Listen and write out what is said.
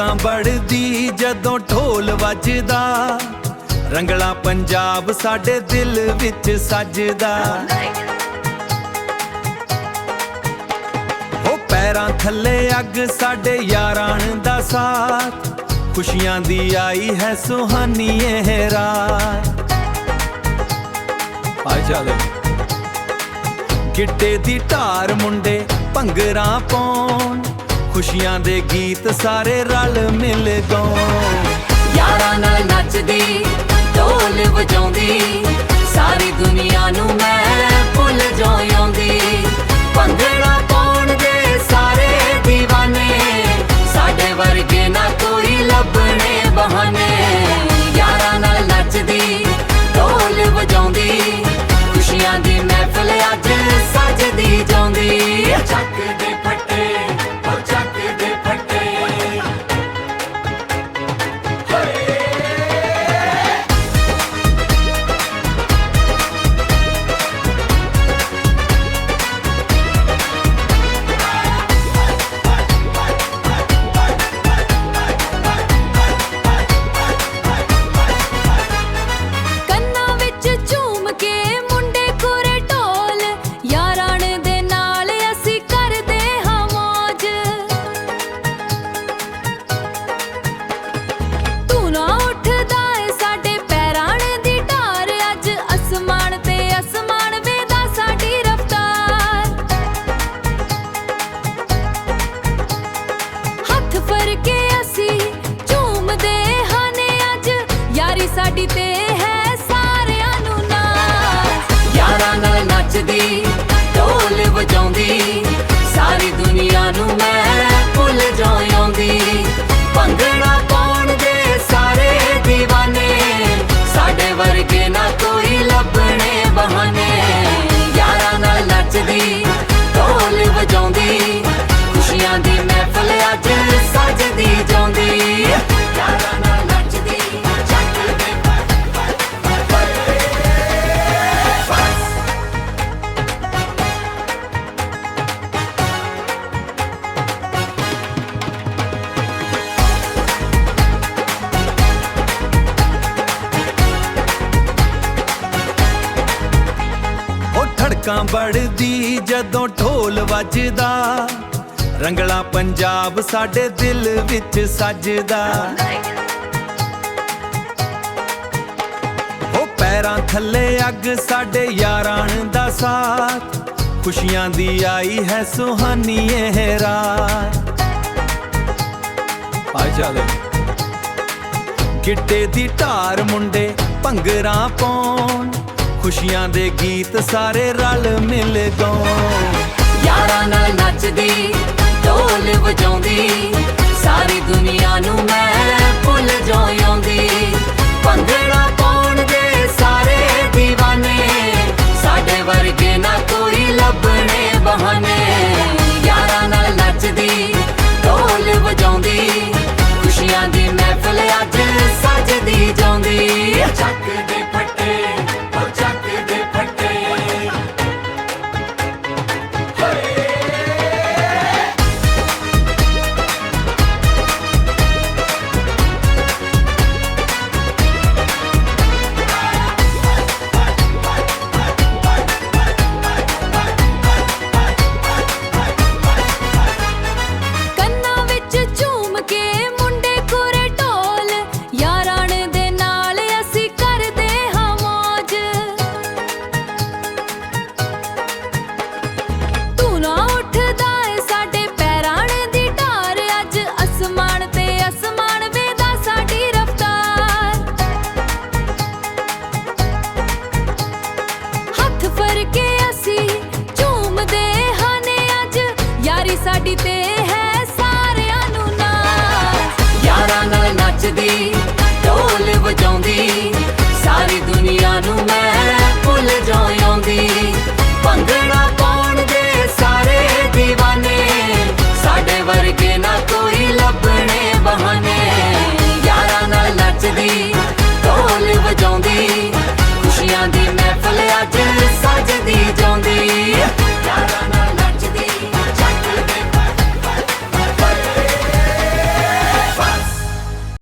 ਧੜਕਾਂ बढ़दी जदों ढोल ਵੱਜਦਾ रंगला पंजाब साडे दिल विच सजदा हो पैरां थल्ले अग साडे यारां दा साथ खुशियां दी आई है सुहानी ये रात आ चले गिट्टे दी ढार मुंडे भंगरा पाउण खुशियां दे गीत सारे रल मिल गाउण यारां नाल नचदी ढोल वजाउंदी सारी दुनिया नू मैं भुल जाउंदी भंगड़ा पाउण दे सारे दीवाने साडे वर्गे ना कोई लभणे बहाने यारां नाल नचदी ढोल वजाउंदी खुशियां दी महफिल अज सजदी जाउंदी चक दे फट्टे ओ चक दे फट्टे साडी ते है सारियां नू नाज यारां नाल नचदी ढोल वजाउंदी सारी दुनिया नू मैं भुल जाउंदी भंगड़ा पाउण दे सारे दीवाने साडे वर्गे ना कोई लभणे बहाने यारां नाल नचदी ढोल वजाउंदी खुशियां दी महफिल अज सजदी जाउंदी यारां नाल नचदी धड़कां बढ़दी जदों ढोल ਵੱਜਦਾ रंगला पंजाब साडे दिल विच सजदा हो पैरां थल्ले अग साडे यारां दा साथ खुशियां दी आई है सुहानी ये रात आ चले गिट्टे दी ढार मुंडे भंगरा पाउण खुशियां दे गीत सारे रल मिल गाउण यारां नाल नचदी ढोल वजाउंदी